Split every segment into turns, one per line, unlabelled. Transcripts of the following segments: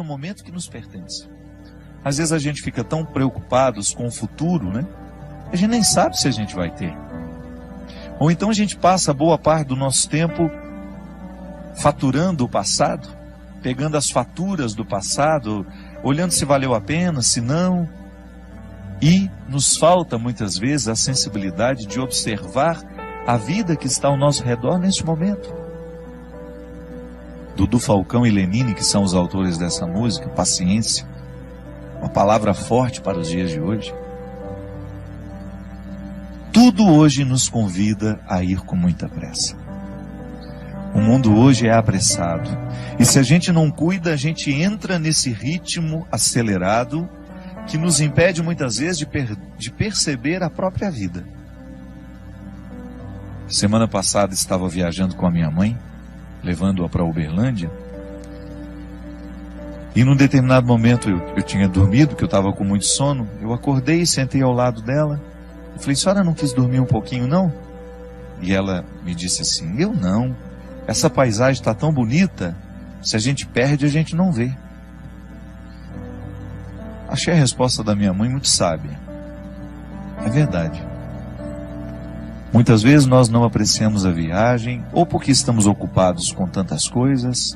momento que nos pertence. Às vezes a gente fica tão preocupados com o futuro, né? A gente nem sabe se a gente vai ter. Ou então a gente passa boa parte do nosso tempo faturando o passado, pegando as faturas do passado, olhando se valeu a pena, se não. E nos falta muitas vezes a sensibilidade de observar a vida que está ao nosso redor neste momento. Dudu Falcão e Lenine, que são os autores dessa música, paciência, uma palavra forte para os dias de hoje. Tudo hoje nos convida a ir com muita pressa. O mundo hoje é apressado. E se a gente não cuida, a gente entra nesse ritmo acelerado que nos impede muitas vezes de perceber a própria vida. Semana passada estava viajando com a minha mãe, levando-a para Uberlândia. E num determinado momento eu tinha dormido, porque eu estava com muito sono. Eu acordei, sentei ao lado dela. Eu falei: senhora não quis dormir um pouquinho não? E ela me disse assim: eu não. Essa paisagem está tão bonita, se a gente perde, a gente não vê. Achei a resposta da minha mãe muito sábia. É verdade. Muitas vezes nós não apreciamos a viagem, ou porque estamos ocupados com tantas coisas,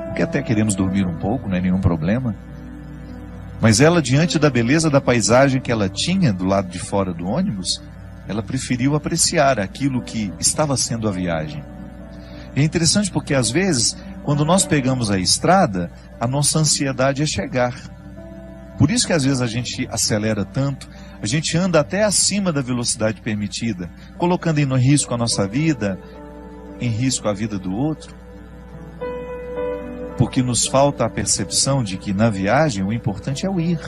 porque até queremos dormir um pouco, não é nenhum problema. Mas ela, diante da beleza da paisagem que ela tinha do lado de fora do ônibus, ela preferiu apreciar aquilo que estava sendo a viagem. É interessante porque às vezes, quando nós pegamos a estrada, a nossa ansiedade é chegar. Por isso que às vezes a gente acelera tanto, a gente anda até acima da velocidade permitida, colocando em risco a nossa vida, em risco a vida do outro. Porque nos falta a percepção de que na viagem o importante é o ir.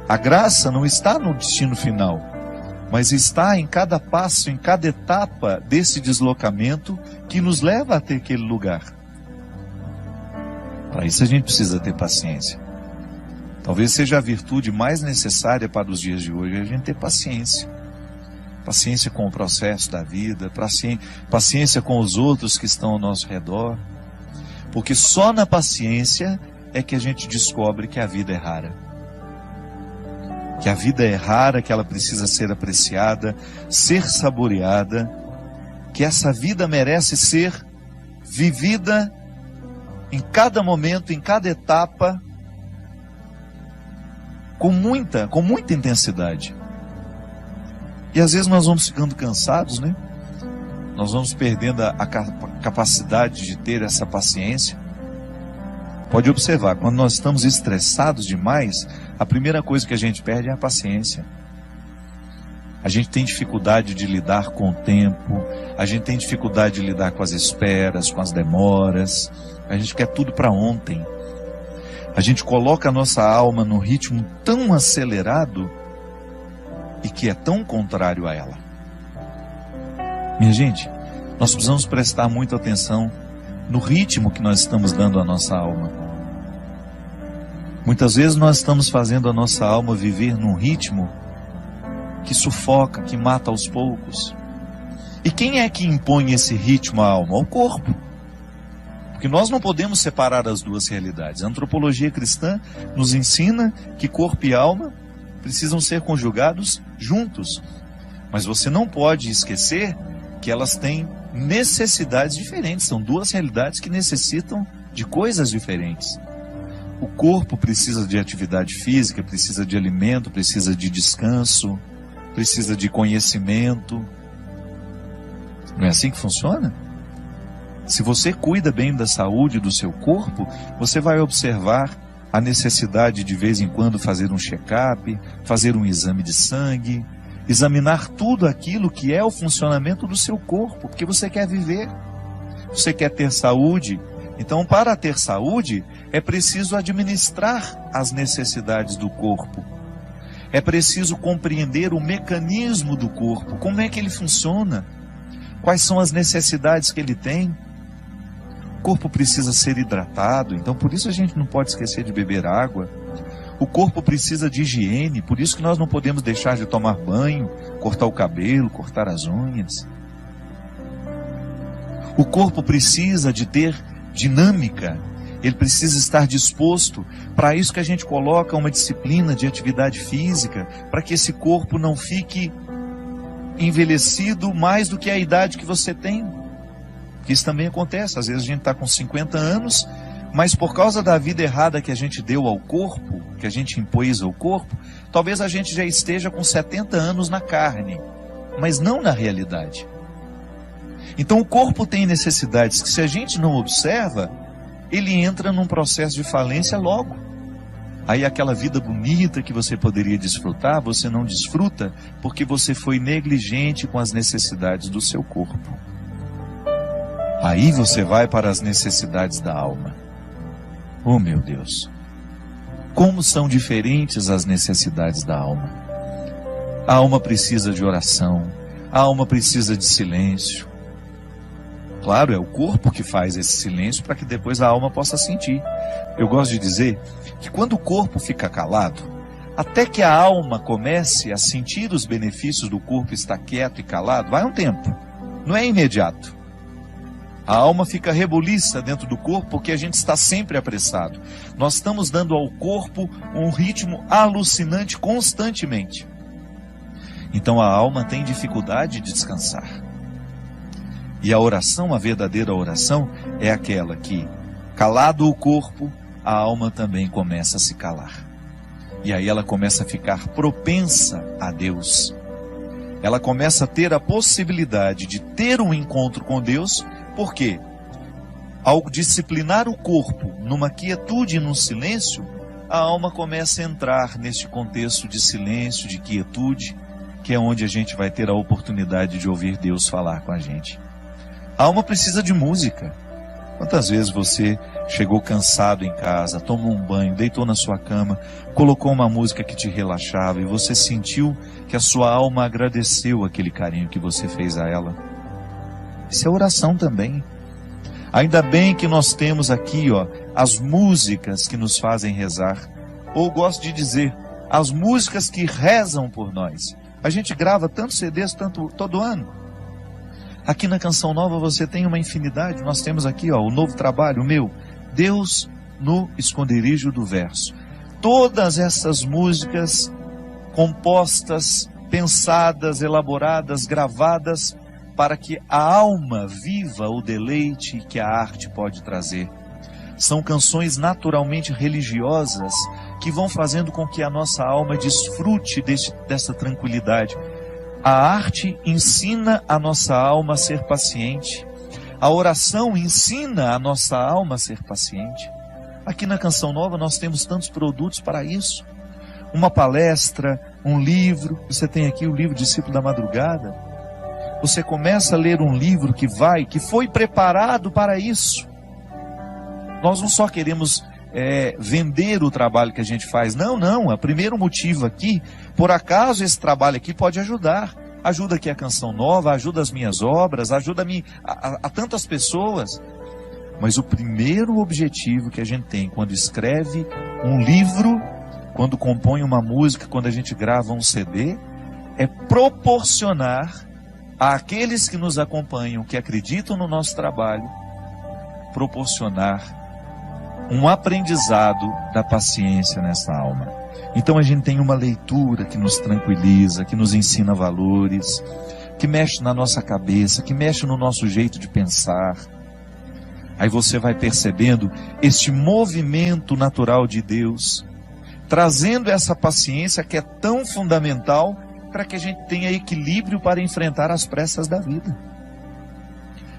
A graça não está no destino final, mas está em cada passo, em cada etapa desse deslocamento que nos leva até aquele lugar. Para isso a gente precisa ter paciência. Talvez seja a virtude mais necessária para os dias de hoje, a gente ter paciência. Paciência com o processo da vida, paciência com os outros que estão ao nosso redor. Porque só na paciência é que a gente descobre que a vida é rara. Que a vida é rara, que ela precisa ser apreciada, ser saboreada, que essa vida merece ser vivida em cada momento, em cada etapa, com muita intensidade. E às vezes nós vamos ficando cansados, né? Nós vamos perdendo a capacidade de ter essa paciência. Pode observar, quando nós estamos estressados demais, a primeira coisa que a gente perde é a paciência. A gente tem dificuldade de lidar com o tempo, a gente tem dificuldade de lidar com as esperas, com as demoras, a gente quer tudo para ontem. A gente coloca a nossa alma num ritmo tão acelerado e que é tão contrário a ela. Minha gente, nós precisamos prestar muita atenção no ritmo que nós estamos dando à nossa alma. Muitas vezes nós estamos fazendo a nossa alma viver num ritmo que sufoca, que mata aos poucos. E quem é que impõe esse ritmo à alma? O corpo. Porque nós não podemos separar as duas realidades. A antropologia cristã nos ensina que corpo e alma precisam ser conjugados juntos. Mas você não pode esquecer que elas têm necessidades diferentes. São duas realidades que necessitam de coisas diferentes. O corpo precisa de atividade física, precisa de alimento, precisa de descanso, precisa de conhecimento. Não é assim que funciona? Se você cuida bem da saúde do seu corpo, você vai observar a necessidade de vez em quando fazer um check-up, fazer um exame de sangue, examinar tudo aquilo que é o funcionamento do seu corpo, porque você quer viver, você quer ter saúde. Então, para ter saúde, é preciso administrar as necessidades do corpo. É preciso compreender o mecanismo do corpo, como é que ele funciona, quais são as necessidades que ele tem. O corpo precisa ser hidratado, então por isso a gente não pode esquecer de beber água. O corpo precisa de higiene, por isso que nós não podemos deixar de tomar banho, cortar o cabelo, cortar as unhas. O corpo precisa de ter dinâmica, Ele precisa estar disposto. Para isso que a gente coloca uma disciplina de atividade física, para que esse corpo não fique envelhecido mais do que a idade que você tem. Porque isso também acontece. Às vezes a gente está com 50 anos, mas por causa da vida errada que a gente deu ao corpo, que a gente impôs ao corpo, talvez a gente já esteja com 70 anos na carne, mas não na realidade. Então o corpo tem necessidades que, se a gente não observa, ele entra num processo de falência logo. Aí aquela vida bonita que você poderia desfrutar, você não desfruta porque você foi negligente com as necessidades do seu corpo. Aí você vai para as necessidades da alma. Oh meu Deus! Como são diferentes as necessidades da alma. A alma precisa de oração, a alma precisa de silêncio. Claro, é o corpo que faz esse silêncio para que depois a alma possa sentir. Eu gosto de dizer que quando o corpo fica calado, até que a alma comece a sentir os benefícios do corpo estar quieto e calado, vai um tempo, não é imediato. A alma fica rebuliça dentro do corpo porque a gente está sempre apressado. Nós estamos dando ao corpo um ritmo alucinante constantemente. Então a alma tem dificuldade de descansar. E a oração, a verdadeira oração, é aquela que, calado o corpo, a alma também começa a se calar. E aí ela começa a ficar propensa a Deus. Ela começa a ter a possibilidade de ter um encontro com Deus, porque ao disciplinar o corpo numa quietude e num silêncio, a alma começa a entrar neste contexto de silêncio, de quietude, que é onde a gente vai ter a oportunidade de ouvir Deus falar com a gente. A alma precisa de música. Quantas vezes você chegou cansado em casa, tomou um banho, deitou na sua cama, colocou uma música que te relaxava e você sentiu que a sua alma agradeceu aquele carinho que você fez a ela? Isso é oração também. Ainda bem que nós temos aqui, as músicas que nos fazem rezar. Ou gosto de dizer, as músicas que rezam por nós. A gente grava tantos CDs todo ano. Aqui na Canção Nova você tem uma infinidade. Nós temos aqui o novo trabalho, o meu, Deus no Esconderijo do Verso. Todas essas músicas compostas, pensadas, elaboradas, gravadas, para que a alma viva o deleite que a arte pode trazer. São canções naturalmente religiosas que vão fazendo com que a nossa alma desfrute dessa tranquilidade. A arte ensina a nossa alma a ser paciente. A oração ensina a nossa alma a ser paciente. Aqui na Canção Nova nós temos tantos produtos para isso. Uma palestra, um livro. Você tem aqui o livro Discípulo da Madrugada. Você começa a ler um livro que foi preparado para isso. Nós não só queremos vender o trabalho que a gente faz. Não. O primeiro motivo aqui, por acaso esse trabalho aqui pode ajudar. Ajuda aqui a Canção Nova, ajuda as minhas obras, ajuda a tantas pessoas. Mas o primeiro objetivo que a gente tem quando escreve um livro, quando compõe uma música, quando a gente grava um CD, é proporcionar àqueles que nos acompanham, que acreditam no nosso trabalho, proporcionar um aprendizado da paciência nessa alma. Então a gente tem uma leitura que nos tranquiliza, que nos ensina valores, que mexe na nossa cabeça, que mexe no nosso jeito de pensar. Aí você vai percebendo este movimento natural de Deus, trazendo essa paciência que é tão fundamental para que a gente tenha equilíbrio para enfrentar as pressas da vida.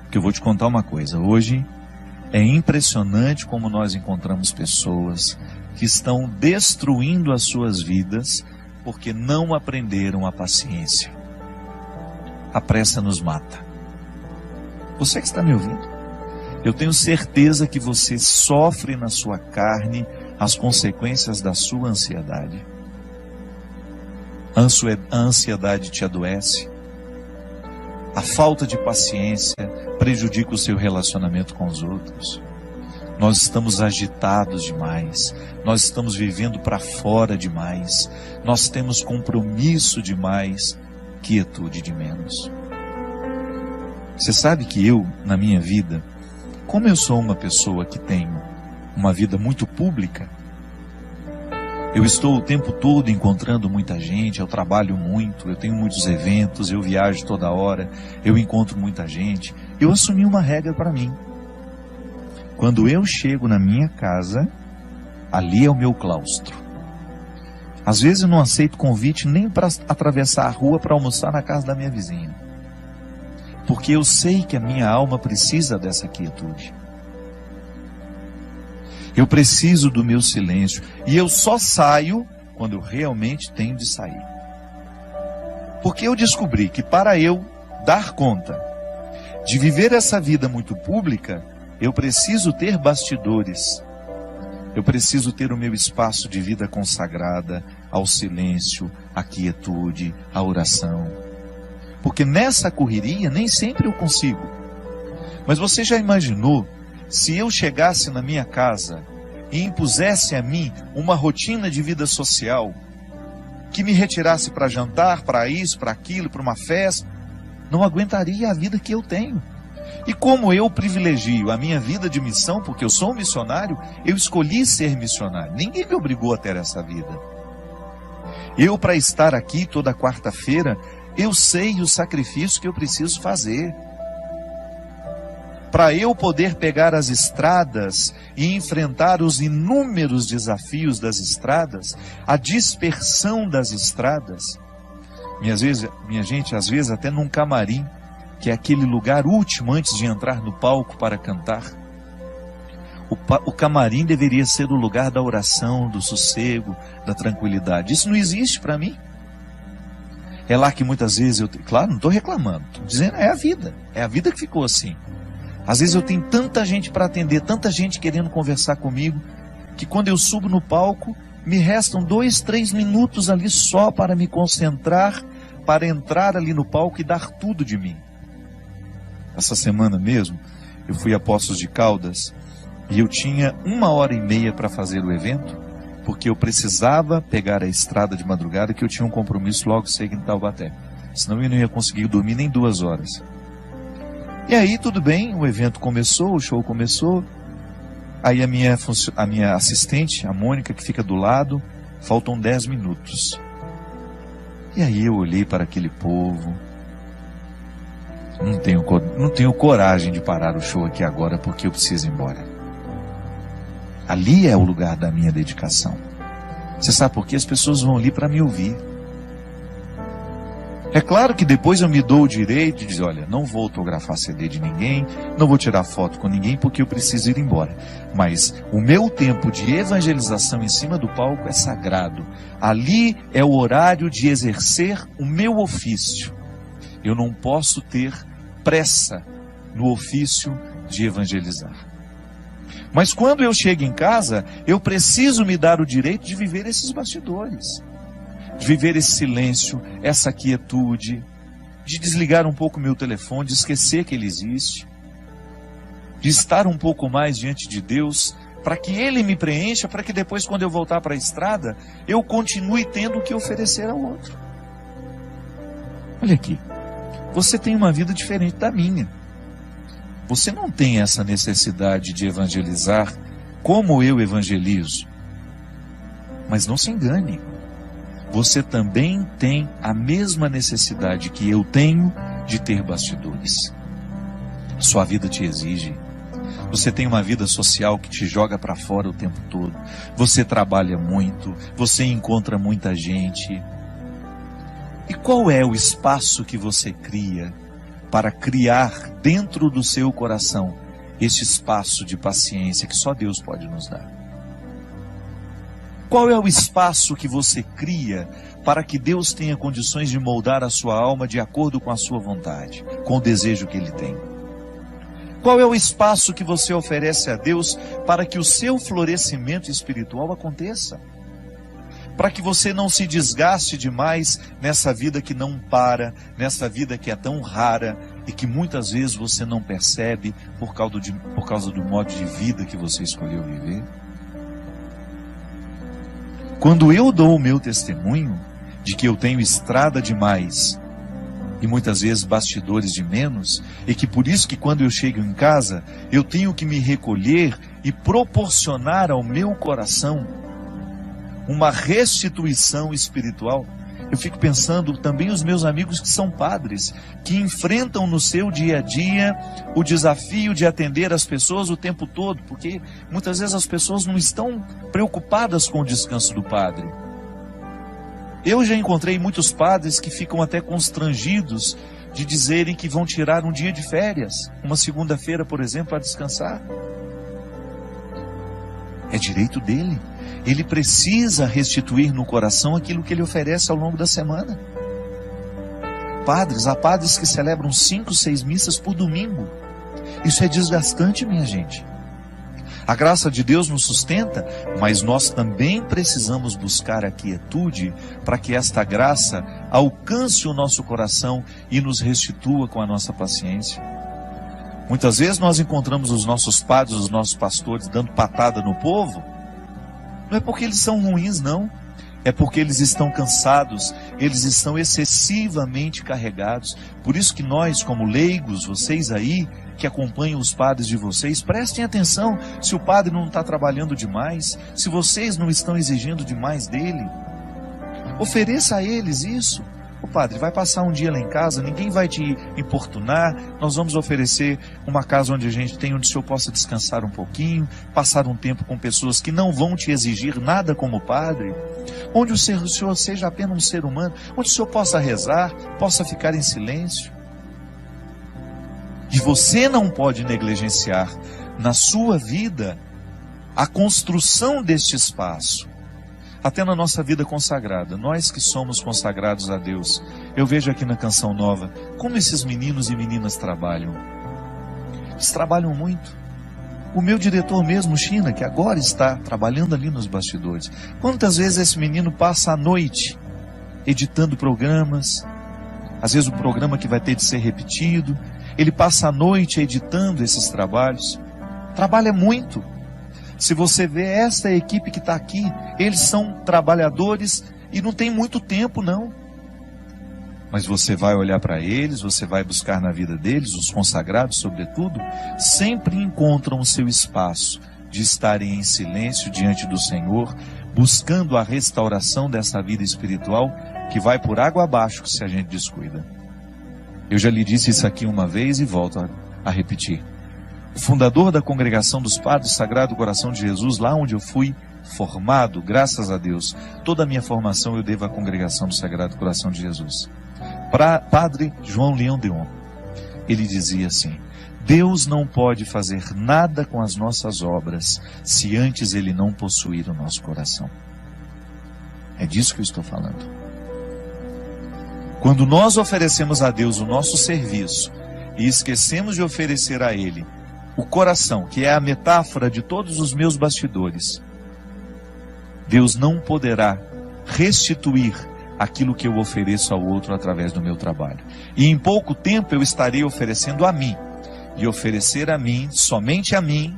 Porque eu vou te contar uma coisa, hoje é impressionante como nós encontramos pessoas que estão destruindo as suas vidas porque não aprenderam a paciência. A pressa nos mata. Você que está me ouvindo, eu tenho certeza que você sofre na sua carne as consequências da sua ansiedade. A ansiedade te adoece. A falta de paciência prejudica o seu relacionamento com os outros. Nós estamos agitados demais. Nós estamos vivendo para fora demais. Nós temos compromisso demais, quietude de menos. Você sabe que eu, na minha vida, como eu sou uma pessoa que tenho uma vida muito pública. Eu estou o tempo todo encontrando muita gente, eu trabalho muito, eu tenho muitos eventos, eu viajo toda hora, eu encontro muita gente. Eu assumi uma regra para mim. Quando eu chego na minha casa, ali é o meu claustro. Às vezes eu não aceito convite nem para atravessar a rua para almoçar na casa da minha vizinha. Porque eu sei que a minha alma precisa dessa quietude. Eu preciso do meu silêncio. E eu só saio quando eu realmente tenho de sair. Porque eu descobri que para eu dar conta de viver essa vida muito pública, eu preciso ter bastidores. Eu preciso ter o meu espaço de vida consagrada ao silêncio, à quietude, à oração. Porque nessa correria nem sempre eu consigo. Mas você já imaginou se eu chegasse na minha casa e impusesse a mim uma rotina de vida social que me retirasse para jantar, para isso, para aquilo, para uma festa? Não aguentaria a vida que eu tenho. E como eu privilegio a minha vida de missão, porque eu sou um missionário, eu escolhi ser missionário. Ninguém me obrigou a ter essa vida. Eu, para estar aqui toda quarta-feira, eu sei o sacrifício que eu preciso fazer. Para eu poder pegar as estradas e enfrentar os inúmeros desafios das estradas, a dispersão das estradas. Minha gente, às vezes até num camarim, que é aquele lugar último antes de entrar no palco para cantar. O camarim deveria ser o lugar da oração, do sossego, da tranquilidade. Isso não existe para mim. É lá que muitas vezes claro, não estou reclamando, estou dizendo, é a vida que ficou assim. Às vezes eu tenho tanta gente para atender, tanta gente querendo conversar comigo, que quando eu subo no palco, me restam 2, 3 minutos ali só para me concentrar, para entrar ali no palco e dar tudo de mim. Essa semana mesmo, eu fui a Poços de Caldas, e eu tinha 1h30 para fazer o evento, porque eu precisava pegar a estrada de madrugada, que eu tinha um compromisso logo cedo em Taubaté. Senão eu não ia conseguir dormir nem 2 horas. E aí tudo bem, o evento começou, o show começou. Aí a minha assistente, a Mônica, que fica do lado, faltam 10 minutos. E aí eu olhei para aquele povo. Não tenho coragem de parar o show aqui agora, porque eu preciso ir embora. Ali é o lugar da minha dedicação. Você sabe por quê? As pessoas vão ali para me ouvir. É claro que depois eu me dou o direito de dizer, olha, não vou autografar CD de ninguém, não vou tirar foto com ninguém, porque eu preciso ir embora. Mas o meu tempo de evangelização em cima do palco é sagrado. Ali é o horário de exercer o meu ofício. Eu não posso ter pressa no ofício de evangelizar. Mas quando eu chego em casa, eu preciso me dar o direito de viver esses bastidores. De viver esse silêncio, essa quietude, de desligar um pouco o meu telefone, de esquecer que ele existe, de estar um pouco mais diante de Deus, para que Ele me preencha, para que depois, quando eu voltar para a estrada, eu continue tendo o que oferecer ao outro. Olha aqui, você tem uma vida diferente da minha. Você não tem essa necessidade de evangelizar como eu evangelizo. Mas não se engane. Você também tem a mesma necessidade que eu tenho de ter bastidores. Sua vida te exige. Você tem uma vida social que te joga para fora o tempo todo. Você trabalha muito. Você encontra muita gente. E qual é o espaço que você cria para criar dentro do seu coração esse espaço de paciência que só Deus pode nos dar? Qual é o espaço que você cria para que Deus tenha condições de moldar a sua alma de acordo com a sua vontade, com o desejo que Ele tem? Qual é o espaço que você oferece a Deus para que o seu florescimento espiritual aconteça? Para que você não se desgaste demais nessa vida que não para, nessa vida que é tão rara e que muitas vezes você não percebe por causa do modo de vida que você escolheu viver? Quando eu dou o meu testemunho de que eu tenho estrada demais e muitas vezes bastidores de menos, e que por isso que quando eu chego em casa, eu tenho que me recolher e proporcionar ao meu coração uma restituição espiritual. Eu fico pensando também os meus amigos que são padres, que enfrentam no seu dia a dia o desafio de atender as pessoas o tempo todo, porque muitas vezes as pessoas não estão preocupadas com o descanso do padre. Eu já encontrei muitos padres que ficam até constrangidos de dizerem que vão tirar um dia de férias, uma segunda-feira, por exemplo, para descansar. É direito dele. Ele precisa restituir no coração aquilo que ele oferece ao longo da semana. Há padres que celebram 5, 6 missas por domingo. Isso é desgastante, minha gente. A graça de Deus nos sustenta, mas nós também precisamos buscar a quietude para que esta graça alcance o nosso coração e nos restitua com a nossa paciência. Muitas vezes nós encontramos os nossos padres, os nossos pastores dando patada no povo. Não é porque eles são ruins, não. É porque eles estão cansados, eles estão excessivamente carregados. Por isso que nós, como leigos, vocês aí, que acompanham os padres de vocês, prestem atenção se o padre não está trabalhando demais, se vocês não estão exigindo demais dele. Ofereça a eles isso. O padre vai passar um dia lá em casa, ninguém vai te importunar, nós vamos oferecer uma casa onde onde o senhor possa descansar um pouquinho, passar um tempo com pessoas que não vão te exigir nada como padre, onde o senhor seja apenas um ser humano, onde o senhor possa rezar, possa ficar em silêncio. E você não pode negligenciar na sua vida a construção deste espaço. Até na nossa vida consagrada, nós que somos consagrados a Deus, eu vejo aqui na Canção Nova, como esses meninos e meninas trabalham. Eles trabalham muito. O meu diretor mesmo, China, que agora está trabalhando ali nos bastidores. Quantas vezes esse menino passa a noite editando programas, às vezes o programa que vai ter de ser repetido, ele passa a noite editando esses trabalhos. Trabalha muito. Se você vê essa equipe que está aqui, eles são trabalhadores e não tem muito tempo, não. Mas você vai olhar para eles, você vai buscar na vida deles, os consagrados sobretudo, sempre encontram o seu espaço de estarem em silêncio diante do Senhor, buscando a restauração dessa vida espiritual que vai por água abaixo se a gente descuida. Eu já lhe disse isso aqui uma vez e volto a repetir. O fundador da Congregação dos Padres Sagrado Coração de Jesus, lá onde eu fui formado, graças a Deus, toda a minha formação eu devo à Congregação do Sagrado Coração de Jesus. Padre João Leão Deon, ele dizia assim: Deus não pode fazer nada com as nossas obras se antes Ele não possuir o nosso coração. É disso que eu estou falando. Quando nós oferecemos a Deus o nosso serviço e esquecemos de oferecer a Ele o coração, que é a metáfora de todos os meus bastidores, Deus não poderá restituir aquilo que eu ofereço ao outro através do meu trabalho. E em pouco tempo eu estarei oferecendo a mim. E oferecer a mim, somente a mim,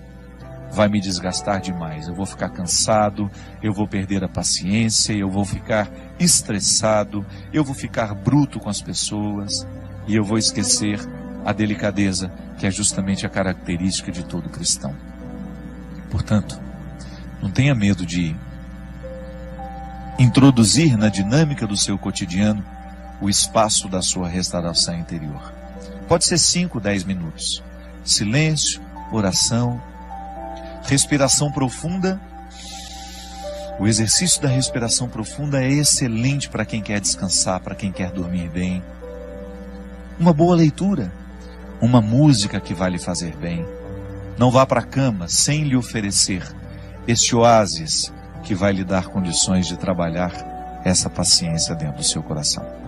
vai me desgastar demais. Eu vou ficar cansado, eu vou perder a paciência, eu vou ficar estressado, eu vou ficar bruto com as pessoas e eu vou esquecer a delicadeza, que é justamente a característica de todo cristão. Portanto, não tenha medo de introduzir na dinâmica do seu cotidiano o espaço da sua restauração interior. Pode ser 5, 10 minutos. Silêncio, oração, respiração profunda. O exercício da respiração profunda é excelente para quem quer descansar, para quem quer dormir bem. Uma boa leitura, uma música que vai lhe fazer bem. Não vá para a cama sem lhe oferecer este oásis que vai lhe dar condições de trabalhar essa paciência dentro do seu coração.